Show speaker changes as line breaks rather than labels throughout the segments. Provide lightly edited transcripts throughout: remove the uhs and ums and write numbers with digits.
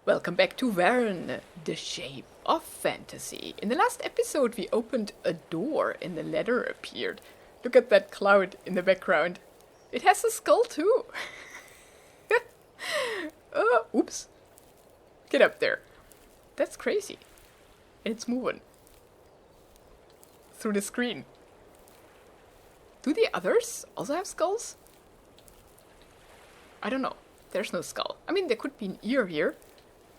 Welcome back to Verne, the shape of fantasy. In the last episode we opened a door and a ladder appeared. Look at that cloud in the background. It has a skull too. Oops. Get up there. That's crazy. And it's moving. Through the screen. Do the others also have skulls? I don't know. There's no skull. I mean, there could be an ear here.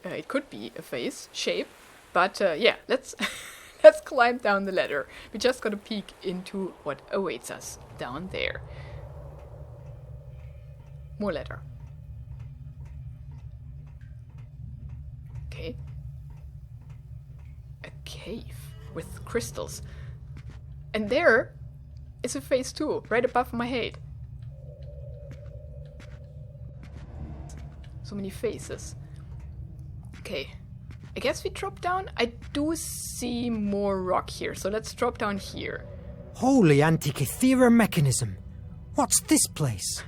It could be a face shape. But yeah, let's let's climb down the ladder. We just got a peek into what awaits us down there. More ladder. Okay. A cave with crystals. And there is a face too, right above my head. So many faces. Okay. I guess we drop down. I do see more rock here, so let's drop down here.
Holy Antikythera mechanism! What's this place?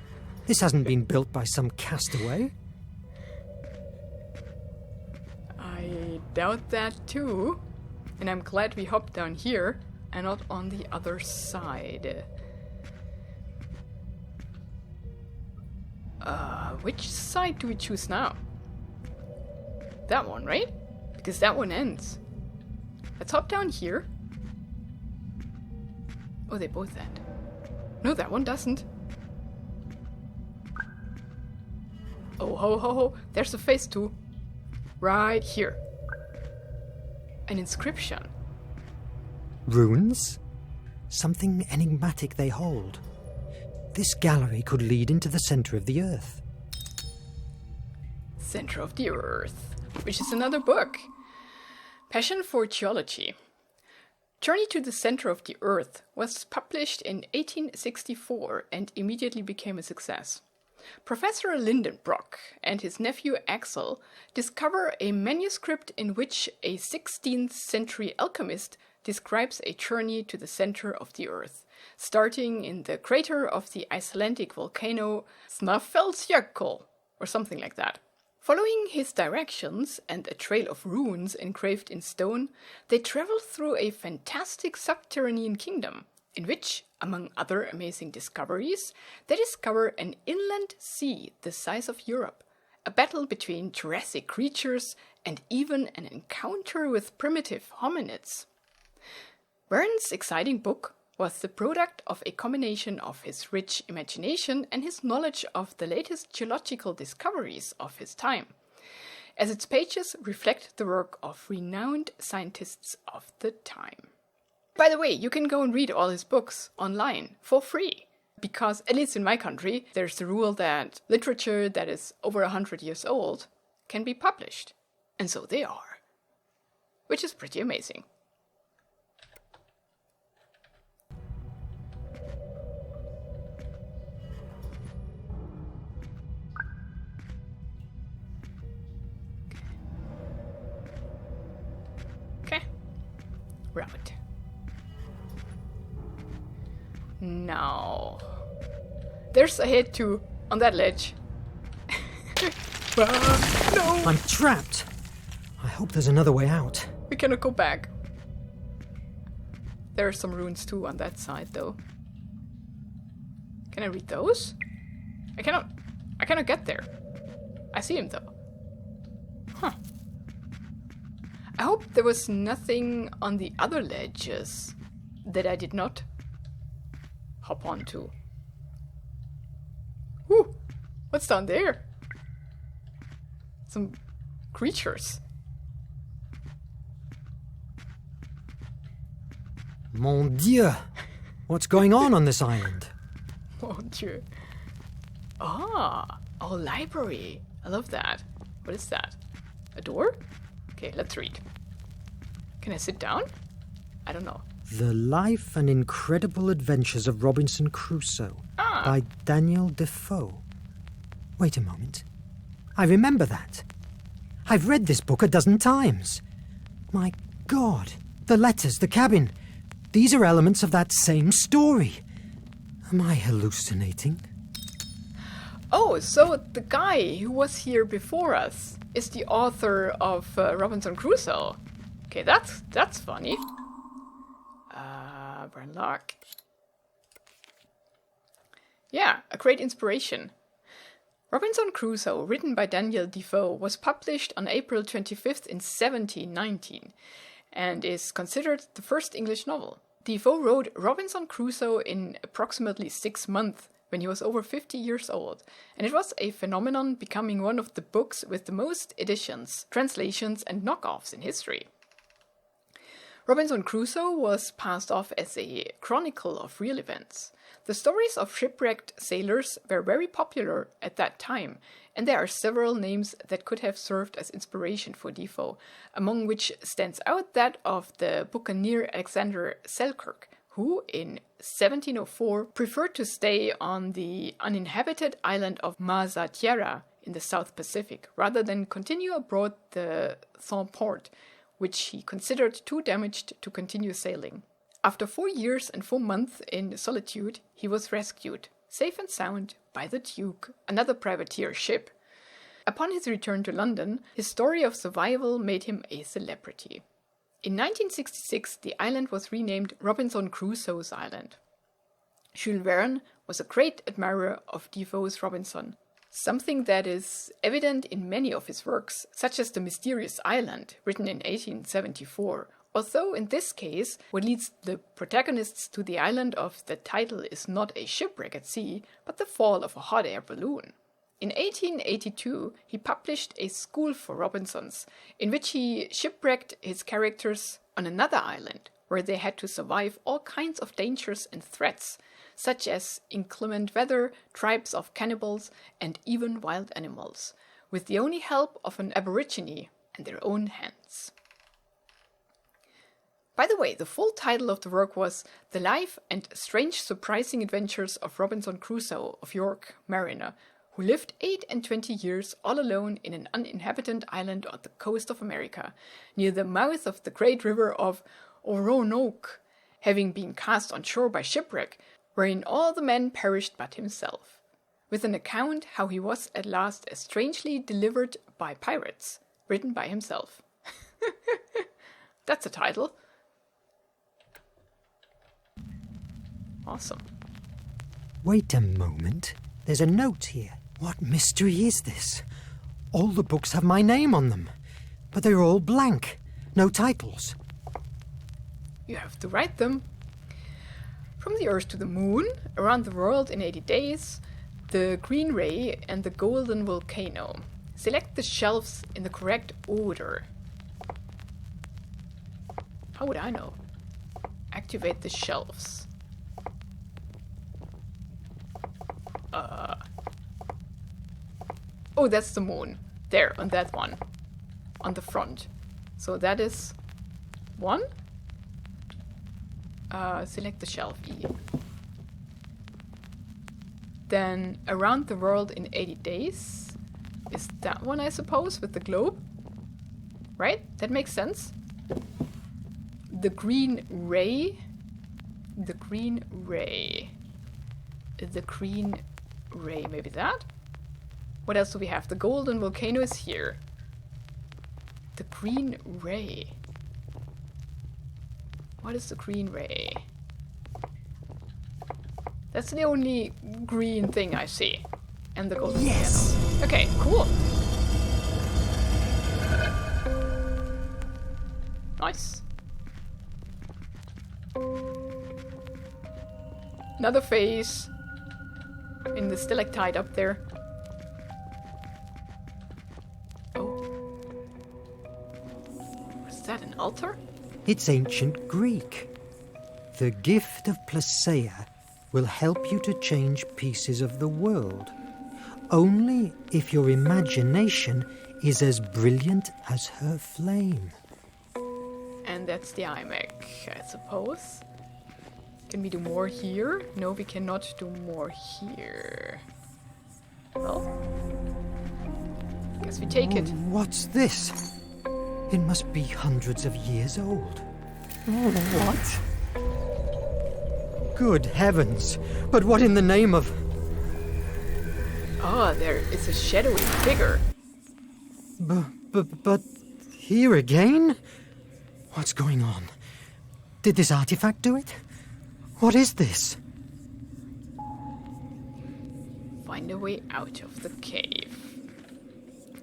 This hasn't been built by some castaway.
I doubt that too. And I'm glad we hopped down here and not on the other side. Which side do we choose now? That one, right? Because that one ends. Let's hop down here. Oh, they both end. No, that one doesn't. Oh, ho, ho, ho. There's a face too. Right here. An inscription.
Runes? Something enigmatic they hold. This gallery could lead into the center of the earth.
Center of the Earth, which is another book. Passion for Geology. Journey to the Center of the Earth was published in 1864 and immediately became a success. Professor Lindenbrock and his nephew Axel discover a manuscript in which a 16th century alchemist describes a journey to the center of the Earth, starting in the crater of the Icelandic volcano Snæfellsjökull, or something like that. Following his directions and a trail of runes engraved in stone, they travel through a fantastic subterranean kingdom, in which, among other amazing discoveries, they discover an inland sea the size of Europe, a battle between Jurassic creatures, and even an encounter with primitive hominids. Verne's exciting book was the product of a combination of his rich imagination and his knowledge of the latest geological discoveries of his time, as its pages reflect the work of renowned scientists of the time. By the way, you can go and read all his books online for free, because, at least in my country, there's the rule that literature that is over 100 years old can be published. And so they are. Which is pretty amazing. Rabbit. Now, there's a head too on that ledge. No!
I'm trapped. I hope there's another way out.
We cannot go back. There are some runes too on that side, though. Can I read those? I cannot get there. I see him though. Huh. I hope there was nothing on the other ledges that I did not hop onto. Whew! What's down there? Some creatures.
Mon Dieu! What's going on this island?
Mon Dieu. Ah, a library. I love that. What is that? A door? Okay, let's read. Can I sit down? I don't know.
The Life and Incredible Adventures of Robinson Crusoe by Daniel Defoe. Wait a moment. I remember that. I've read this book a dozen times. My God, the letters, the cabin. These are elements of that same story. Am I hallucinating?
Oh, so the guy who was here before us is the author of Robinson Crusoe. Okay, that's funny. Burnlock. Yeah, a great inspiration. Robinson Crusoe, written by Daniel Defoe, was published on April 25th in 1719 and is considered the first English novel. Defoe wrote Robinson Crusoe in approximately 6 months when he was over 50 years old, and it was a phenomenon, becoming one of the books with the most editions, translations and knockoffs in history. Robinson Crusoe was passed off as a chronicle of real events. The stories of shipwrecked sailors were very popular at that time, and there are several names that could have served as inspiration for Defoe, among which stands out that of the buccaneer Alexander Selkirk, who, in 1704, preferred to stay on the uninhabited island of Mazatierra in the South Pacific, rather than continue abroad the Thorn Port, which he considered too damaged to continue sailing. After 4 years and 4 months in solitude, he was rescued, safe and sound, by the Duke, another privateer ship. Upon his return to London, his story of survival made him a celebrity. In 1966, the island was renamed Robinson Crusoe's Island. Jules Verne was a great admirer of Defoe's Robinson, something that is evident in many of his works, such as The Mysterious Island, written in 1874, although in this case, what leads the protagonists to the island of the title is not a shipwreck at sea, but the fall of a hot air balloon. In 1882, he published A School for Robinsons, in which he shipwrecked his characters on another island, where they had to survive all kinds of dangers and threats, such as inclement weather, tribes of cannibals, and even wild animals, with the only help of an aborigine and their own hands. By the way, the full title of the work was The Life and Strange Surprising Adventures of Robinson Crusoe of York, Mariner, who lived 28 years all alone in an uninhabited island on the coast of America, near the mouth of the great river of Oronoque, having been cast on shore by shipwreck, wherein all the men perished but himself, with an account how he was at last strangely delivered by pirates, written by himself. That's a title. Awesome.
Wait a moment. There's a note here. What mystery is this? All the books have my name on them, but they're all blank. No titles.
You have to write them. From the Earth to the Moon, around the world in 80 days, the Green Ray and the Golden Volcano. Select the shelves in the correct order. How would I know? Activate the shelves. Oh, that's the moon. There, on that one. On the front. So that is 1. Select the shelf, E. Then around the world in 80 days. Is that one, I suppose, with the globe? Right? That makes sense. The Green Ray. The Green Ray. The Green Ray, maybe that? What else do we have? The Golden Volcano is here. The Green Ray. What is the Green Ray? That's the only green thing I see. And the Golden Volcano. Okay, cool. Nice. Another phase. In the stalactite up there. Oh. Was that an altar?
It's ancient Greek. The gift of Placeia will help you to change pieces of the world. Only if your imagination is as brilliant as her flame.
And that's the iMac, I suppose. Can we do more here? No, we cannot do more here. Well, guess we take it.
What's this? It must be hundreds of years old. What? Good heavens! But what in the name of...
Oh, there is a shadowy figure.
But here again? What's going on? Did this artifact do it? What is this?
Find a way out of the cave.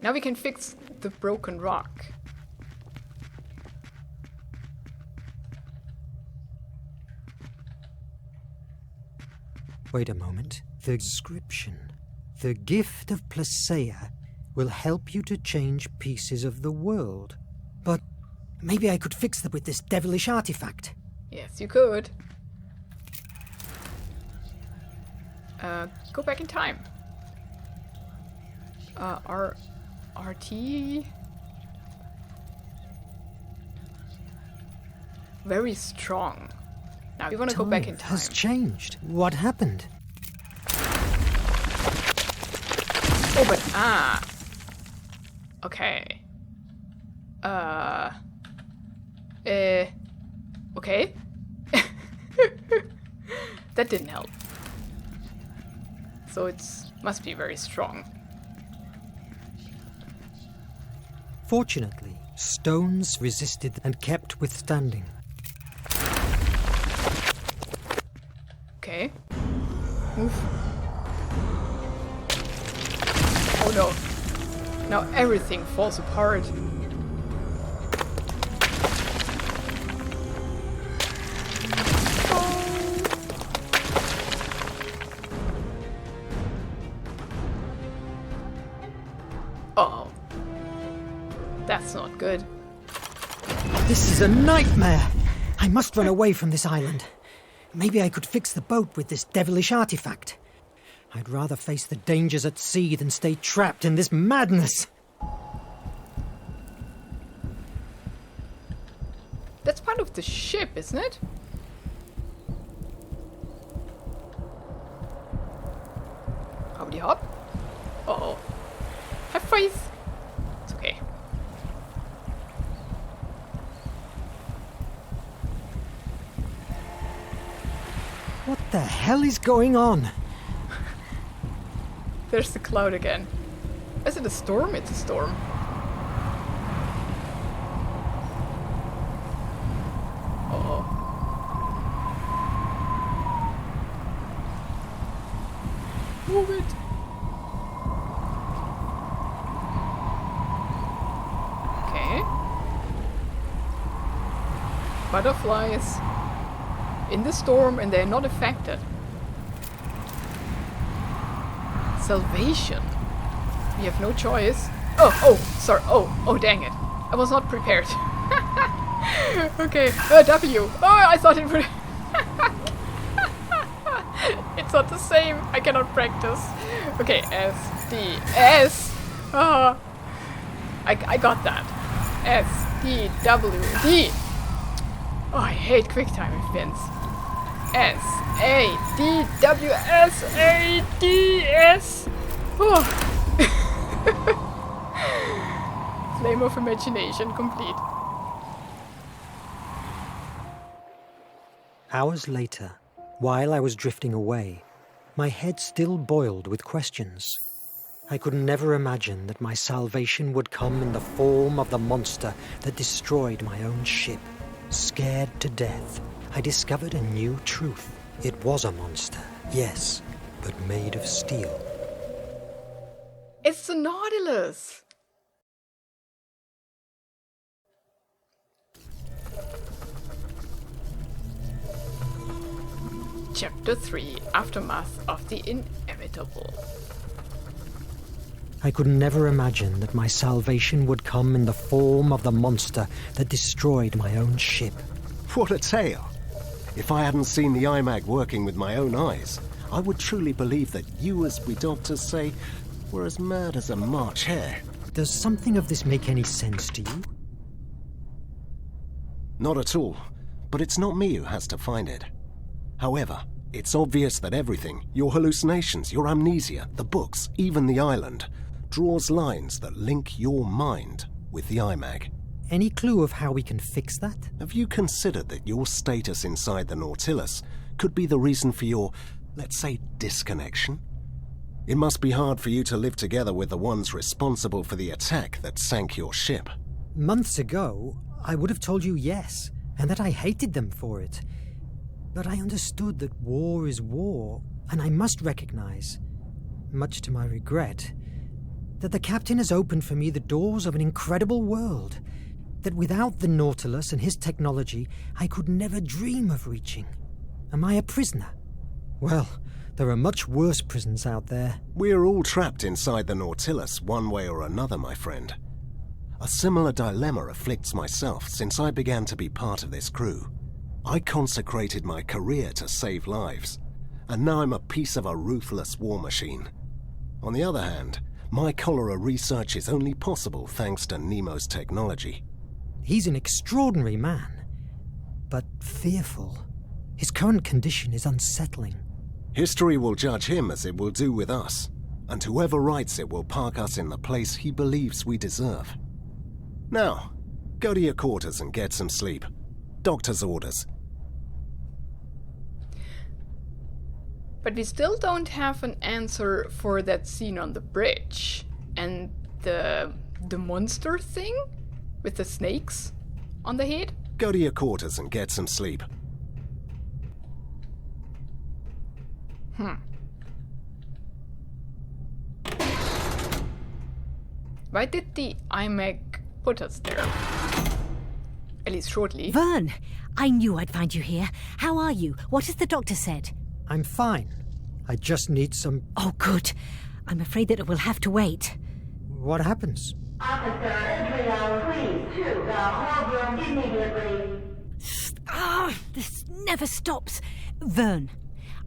Now we can fix the broken rock.
Wait a moment. The inscription. The gift of Placeia will help you to change pieces of the world. But maybe I could fix them with this devilish artifact.
Yes, you could. Go back in time. RT. Very strong. Now we want to go back in time.
Has changed. What happened?
Oh, but okay. Okay. That didn't help. So must be very strong.
Fortunately, stones resisted and kept withstanding.
Okay. Move. Oh no. Now everything falls apart. Oh. That's not good.
This is a nightmare! I must run away from this island. Maybe I could fix the boat with this devilish artifact. I'd rather face the dangers at sea than stay trapped in this madness.
That's part of the ship, isn't it? Howdy hop. Uh-oh. Have faith. It's okay.
What the hell is going on?
There's the cloud again. Is it a storm? It's a storm. Uh-oh. Move it. Okay. Butterflies in the storm and they're not affected. Salvation. We have no choice. Oh, sorry. Oh, dang it. I was not prepared. Okay, W. Oh, I thought it would... It's not the same. I cannot practice. Okay, S, D, S. Oh, I got that. S, D, W, D. Oh, I hate quick time events. S, A, D, W, S, A, D, S. Oh. Flame of imagination complete.
Hours later, while I was drifting away, my head still boiled with questions. I could never imagine that my salvation would come in the form of the monster that destroyed my own ship. Scared to death, I discovered a new truth. It was a monster, yes, but made of steel.
It's the Nautilus! Chapter 3, Aftermath of the Inevitable.
I could never imagine that my salvation would come in the form of the monster that destroyed my own ship.
What a tale! If I hadn't seen the IMAG working with my own eyes, I would truly believe that you, as we doctors say, were as mad as a March hare.
Does something of this make any sense to you?
Not at all, but it's not me who has to find it. However, it's obvious that everything, your hallucinations, your amnesia, the books, even the island, draws lines that link your mind with the IMAG.
Any clue of how we can fix that?
Have you considered that your status inside the Nautilus could be the reason for your, let's say, disconnection? It must be hard for you to live together with the ones responsible for the attack that sank your ship.
Months ago, I would have told you yes, and that I hated them for it. But I understood that war is war, and I must recognize, much to my regret, that the captain has opened for me the doors of an incredible world that without the Nautilus and his technology, I could never dream of reaching. Am I a prisoner? Well, there are much worse prisons out there.
We're all trapped inside the Nautilus one way or another, my friend. A similar dilemma afflicts myself since I began to be part of this crew. I consecrated my career to save lives, and now I'm a piece of a ruthless war machine. On the other hand, my cholera research is only possible thanks to Nemo's technology.
He's an extraordinary man, but fearful. His current condition is unsettling.
History will judge him as it will do with us, and whoever writes it will park us in the place he believes we deserve. Now, go to your quarters and get some sleep. Doctor's orders.
But we still don't have an answer for that scene on the bridge. And the monster thing? With the snakes on the head?
Go to your quarters and get some sleep.
Why did the iMac put us there? At least shortly.
Verne! I knew I'd find you here. How are you? What has the doctor said?
I'm fine. I just need some...
Oh, good. I'm afraid that it will have to wait.
What happens?
Officer, entry please to the hall room immediately.
This never stops. Verne,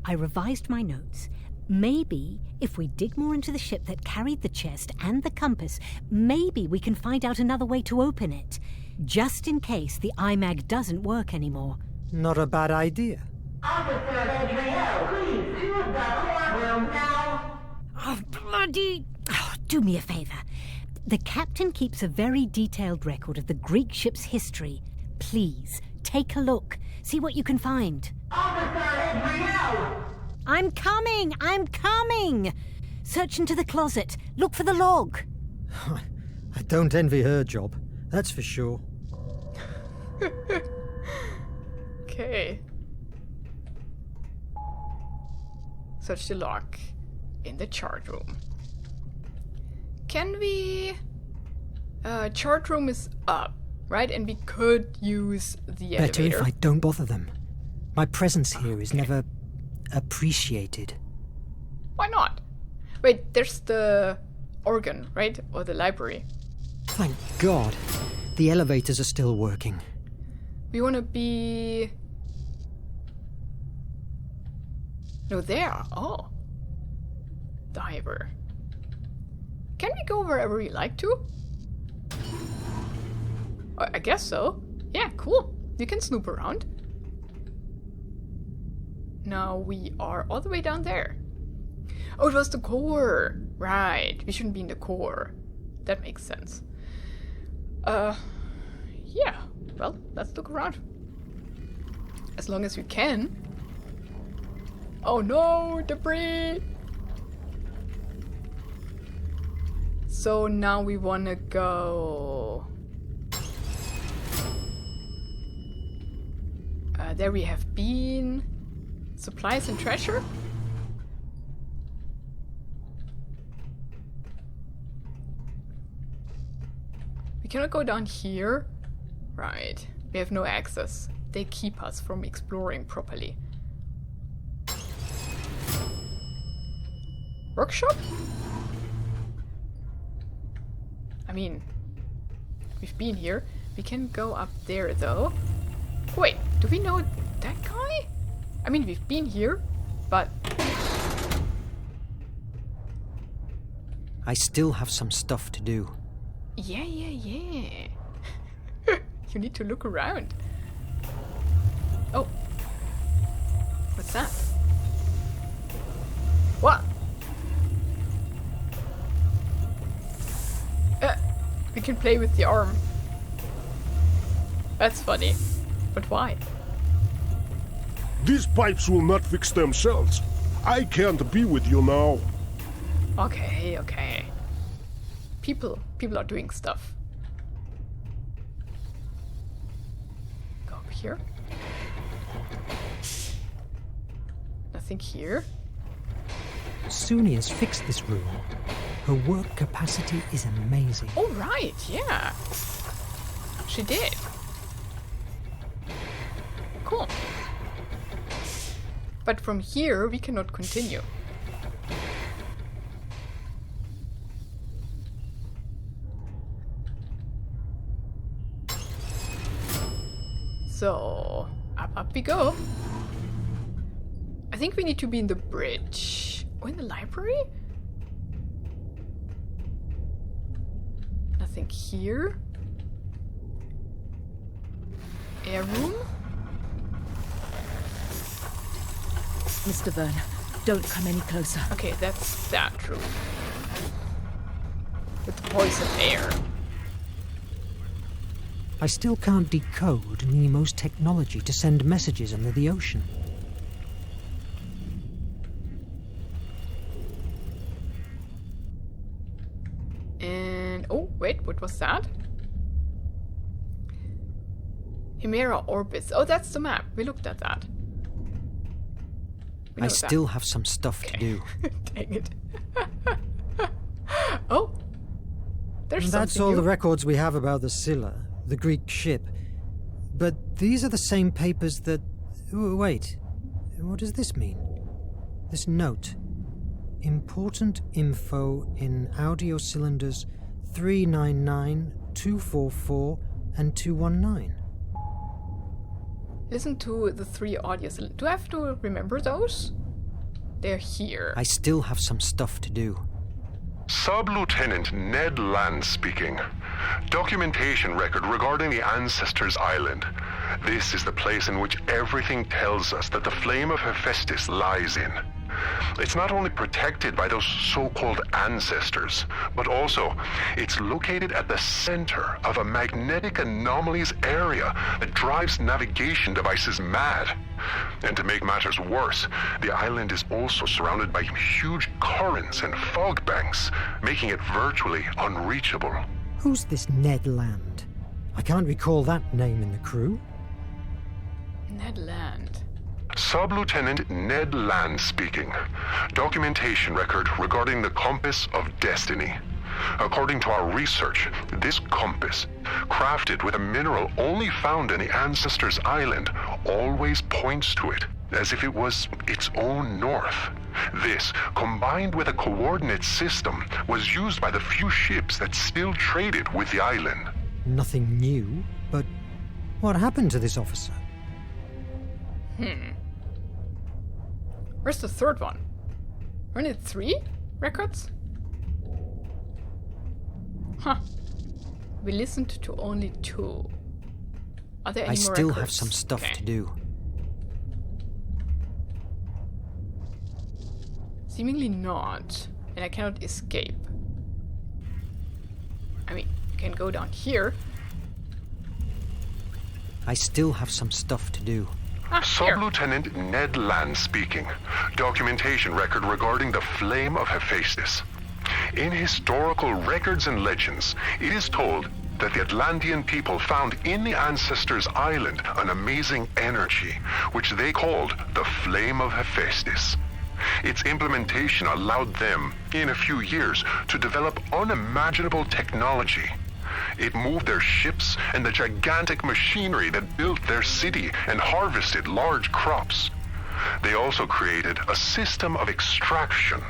I revised my notes. Maybe if we dig more into the ship that carried the chest and the compass, maybe we can find out another way to open it. Just in case the iMag doesn't work anymore.
Not a bad idea.
Officer Adriel, please to the hall room now.
Oh, bloody... Oh, do me a favor. The captain keeps a very detailed record of the Greek ship's history. Please, take a look. See what you can find.
Officer Adriel!
I'm coming! Search into the closet. Look for the log.
I don't envy her job, that's for sure.
Okay. Search the log in the chart room. Can we... chart room is up, right? And we could use the
Better
elevator.
if I don't bother them. My presence here is never appreciated.
Why not? Wait, there's the organ, right? Or the library.
Thank God. The elevators are still working.
We want to be... No, there. Oh. Diver. Can we go wherever we like to? I guess so. Yeah, cool. You can snoop around. Now we are all the way down there. Oh, it was the core. Right. We shouldn't be in the core. That makes sense. Yeah. Well, let's look around. As long as we can. Oh no, debris! So now we wanna go... there we have been. Supplies and treasure? We cannot go down here. Right. We have no access. They keep us from exploring properly. Workshop? I mean, we've been here. We can go up there though. Wait, do we know that guy? I mean, we've been here, but...
I still have some stuff to do.
Yeah. You need to look around. Oh. What's that? What? We can play with the arm. That's funny. But why?
These pipes will not fix themselves. I can't be with you now.
Okay. People are doing stuff. Go up here. Nothing here.
Sunia's fixed this room. Her work capacity is amazing.
Oh, right, yeah. She did. Cool. But from here, we cannot continue. So, up we go. I think we need to be in the bridge. Or in the library? Nothing here. Air room?
Mr. Verne, don't come any closer.
Okay, that's that room. With the poison air.
I still can't decode Nemo's technology to send messages under the ocean.
And oh, wait, what was that? Hemera orbits. Oh, that's the map. We looked at that.
I still have some stuff to do.
Dang it. Oh, there's
That's
something
all
new.
the records we have about the Scylla, the Greek ship. But these are the same papers that... Wait, what does this mean? This note. Important info in audio cylinders 399, 244 and 219.
Listen to the 3 audio cylinders. Do I have to remember those? They're here.
I still have some stuff to do.
Sub-Lieutenant Ned Land speaking. Documentation record regarding the Ancestors' Island. This is the place in which everything tells us that the Flame of Hephaestus lies in. It's not only protected by those so-called ancestors, but also it's located at the center of a magnetic anomalies area that drives navigation devices mad. And to make matters worse, the island is also surrounded by huge currents and fog banks, making it virtually unreachable.
Who's this Ned Land? I can't recall that name in the crew.
Ned Land.
Sub-Lieutenant Ned Land speaking. Documentation record regarding the Compass of Destiny. According to our research, this compass, crafted with a mineral only found in the Ancestors' Island, always points to it, as if it was its own north. This, combined with a coordinate system, was used by the few ships that still traded with the island.
Nothing new, but what happened to this officer?
Where's the third one? Weren't it 3 records? Huh. We listened to only 2. Are there any
I
more
still
records?
have some stuff to do.
Seemingly not. And I cannot escape. I mean, you can go down here.
I still have some stuff to do.
Here.
Sub-Lieutenant Ned Land speaking. Documentation record regarding the Flame of Hephaestus. In historical records and legends, it is told that the Atlantean people found in the Ancestors' Island an amazing energy, which they called the Flame of Hephaestus. Its implementation allowed them, in a few years, to develop unimaginable technology. It moved their ships and the gigantic machinery that built their city and harvested large crops. They also created a system of extraction.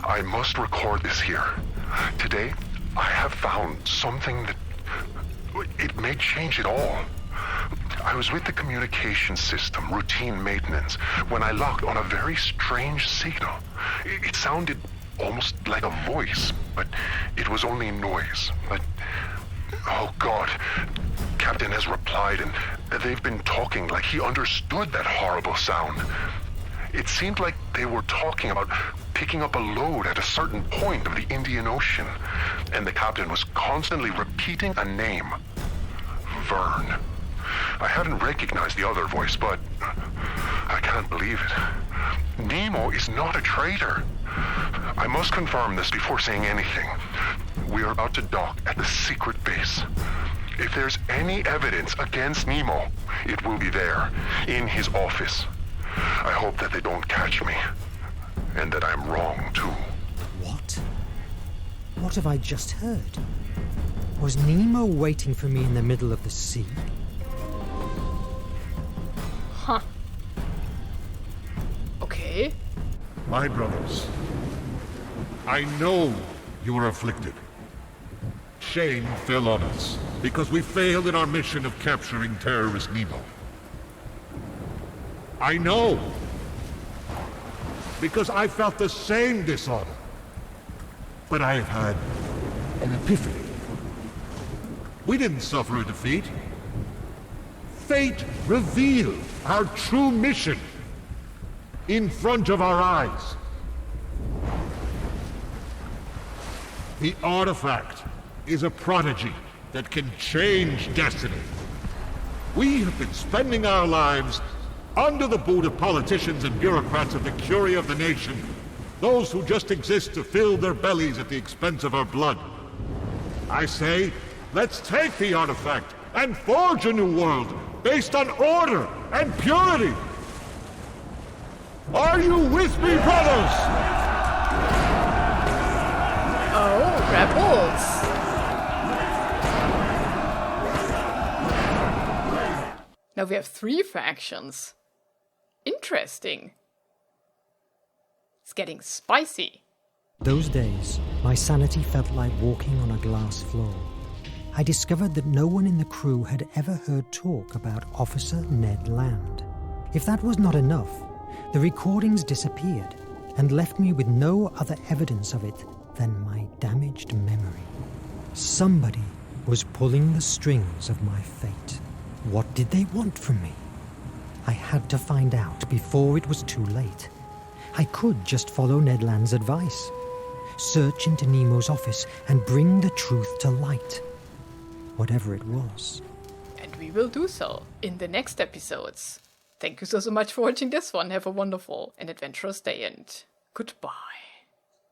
I must record this here. Today, I have found something that... it may change it all. I was with the communication system, routine maintenance, when I locked on a very strange signal. It sounded almost like a voice, but it was only noise. But, oh God, Captain has replied, and they've been talking like he understood that horrible sound. It seemed like they were talking about picking up a load at a certain point of the Indian Ocean, and the captain was constantly repeating a name. Verne. I hadn't recognized the other voice, but I can't believe it. Nemo is not a traitor. I must confirm this before saying anything. We are about to dock at the secret base. If there's any evidence against Nemo, it will be there, in his office. I hope that they don't catch me, and that I'm wrong, too.
What? What have I just heard? Was Nemo waiting for me in the middle of the sea?
Huh. Okay.
My brothers, I know you are afflicted. Shame fell on us because we failed in our mission of capturing terrorist Nemo. I know because I felt the same dishonor. But I have had an epiphany. We didn't suffer a defeat. Fate revealed our true mission in front of our eyes. The artifact is a prodigy that can change destiny. We have been spending our lives under the boot of politicians and bureaucrats of the curia of the nation, those who just exist to fill their bellies at the expense of our blood. I say, let's take the artifact and forge a new world based on order and purity. Are you with me, brothers?
Oh, rebels. Now we have 3 factions. Interesting. It's getting spicy.
Those days, my sanity felt like walking on a glass floor. I discovered that no one in the crew had ever heard talk about Officer Ned Land. If that was not enough, the recordings disappeared and left me with no other evidence of it than my damaged memory. Somebody was pulling the strings of my fate. What did they want from me? I had to find out before it was too late. I could just follow Ned Land's advice, search into Nemo's office and bring the truth to light, whatever it was.
And we will do so in the next episodes. Thank you so much for watching this one. Have a wonderful and adventurous day and goodbye.